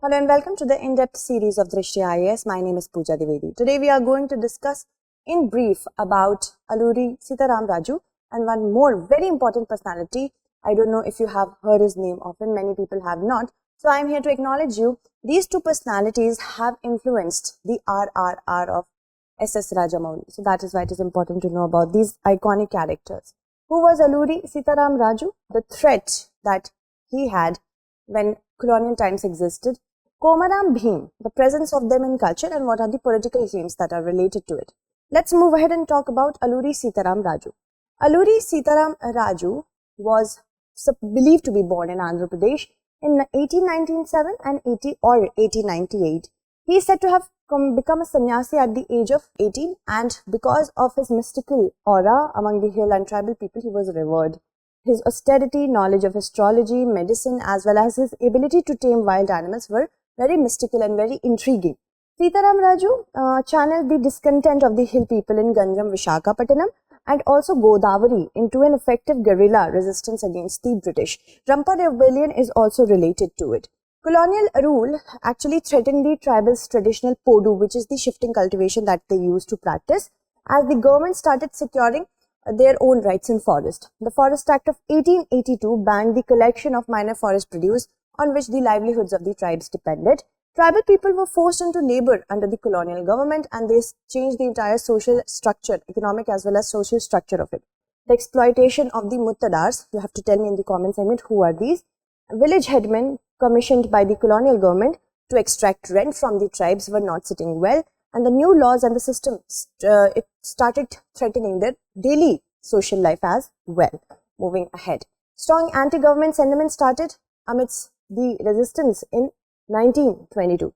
Hello and welcome to the in-depth series of Drishti IAS. My name is Pooja Dwivedi. Today we are going to discuss in brief about Alluri Sitharama Raju and one more very important personality. I don't know if you have heard his name often, many people have not. So I am here to acknowledge you. These two personalities have influenced the RRR of SS Rajamouli. So that is why it is important to know about these iconic characters. Who was Alluri Sitharama Raju? The threat that he had when colonial times existed. Komaram Bheem, the presence of them in culture, and what are the political themes that are related to it. Let's move ahead and talk about Alluri Sitharama Raju. Alluri Sitharama Raju was believed to be born in Andhra Pradesh in 1897 and 1898. He is said to have become a sannyasi at the age of 18, and because of his mystical aura among the hill and tribal people, he was revered. His austerity, knowledge of astrology, medicine, as well as his ability to tame wild animals were very mystical and very intriguing. Sitaram Raju channeled the discontent of the hill people in Ganjam, Visakhapatnam, and also Godavari into an effective guerrilla resistance against the British. Rampa rebellion is also related to it. Colonial rule actually threatened the tribal's traditional podu, which is the shifting cultivation that they used to practice, as the government started securing their own rights in forest. The Forest Act of 1882 banned the collection of minor forest produce on which the livelihoods of the tribes depended. Tribal people were forced into labor under the colonial government, and they changed the entire social structure, economic as well as social structure of it. The exploitation of the muttadars, you have to tell me in the comment segment who are these. Village headmen commissioned by the colonial government to extract rent from the tribes were not sitting well, and the new laws and the systems it started threatening their daily social life as well. Moving ahead, strong anti-government sentiment started amidst the resistance in 1922.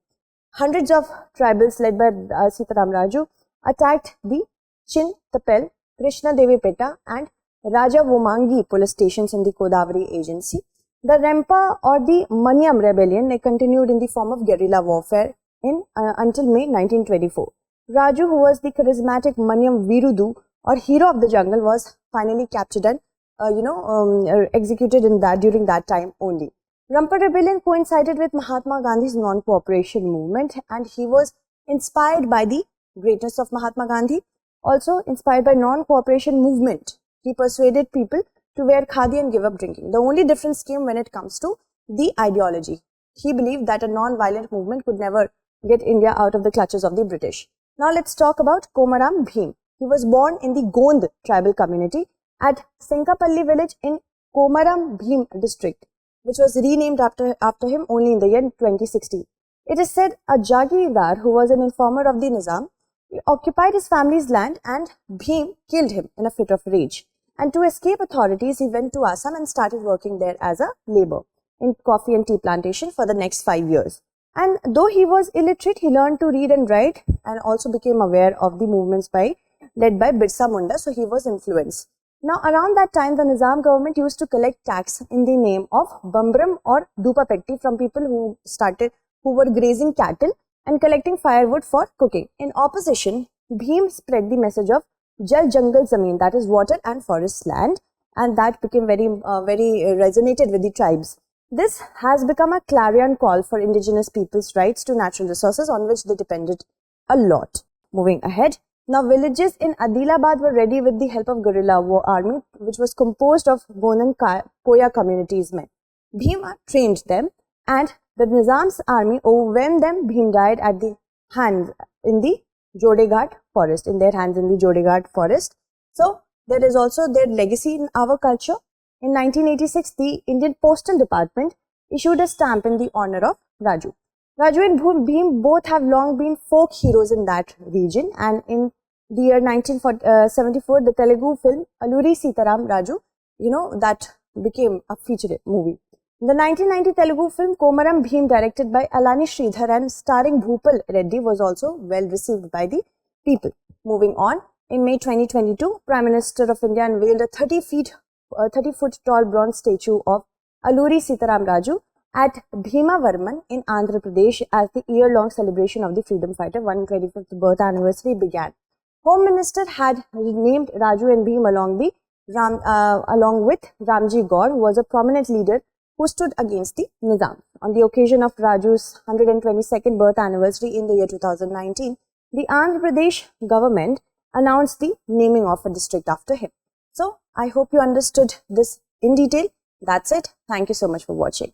Hundreds of tribals led by Sitaram Raju attacked the Chin Tapel, Krishna Devepeta and Raja Womangi police stations in the Godavari agency. The Rempa or the Manyam rebellion continued in the form of guerrilla warfare until May 1924. Raju, who was the charismatic Manyam Virudu or hero of the jungle, was finally captured and executed during that time only. Rampa rebellion coincided with Mahatma Gandhi's non-cooperation movement, and he was inspired by the greatness of Mahatma Gandhi, also inspired by non-cooperation movement. He persuaded people to wear khadi and give up drinking. The only difference came when it comes to the ideology. He believed that a non-violent movement could never get India out of the clutches of the British. Now let's talk about Komaram Bheem. He was born in the Gond tribal community at Sinkapalli village in Komaram Bheem district, which was renamed after him only in the year 2016. It is said a Jagirdar, who was an informer of the Nizam, occupied his family's land and Bheem killed him in a fit of rage. And to escape authorities, he went to Assam and started working there as a labor in coffee and tea plantation for the next 5 years. And though he was illiterate, he learned to read and write and also became aware of the movements led by Birsa Munda, so he was influenced. Now, around that time, the Nizam government used to collect tax in the name of Bambram or Dupa Petti from people who were grazing cattle and collecting firewood for cooking. In opposition, Bheem spread the message of Jal Jungle Zameen, that is water and forest land, and that became very resonated with the tribes. This has become a clarion call for indigenous people's rights to natural resources on which they depended a lot. Moving ahead. Now, villages in Adilabad were ready with the help of Guerrilla War Army, which was composed of Gonan Koya communities men. Bheem trained them, and the Nizam's army overwhelmed them. Bheem died at the hands in the Jodeghat forest, So, there is also their legacy in our culture. In 1986, the Indian Postal Department issued a stamp in the honor of Raju. Raju and Bheem both have long been folk heroes in that region, and in the year 1974, the Telugu film Alluri Sitharama Raju, that became a feature movie. The 1990 Telugu film Komaram Bheem, directed by Alluri Sridhar and starring Bhupal Reddy, was also well received by the people. Moving on, in May 2022, Prime Minister of India unveiled a 30-foot tall bronze statue of Alluri Sitharama Raju at Bhimavarman in Andhra Pradesh as the year-long celebration of the freedom fighter 125th birth anniversary began. Home Minister had named Raju and Bheem along with Ramji Gaur, who was a prominent leader who stood against the Nizam. On the occasion of Raju's 122nd birth anniversary in the year 2019, the Andhra Pradesh government announced the naming of a district after him. So, I hope you understood this in detail. That's it. Thank you so much for watching.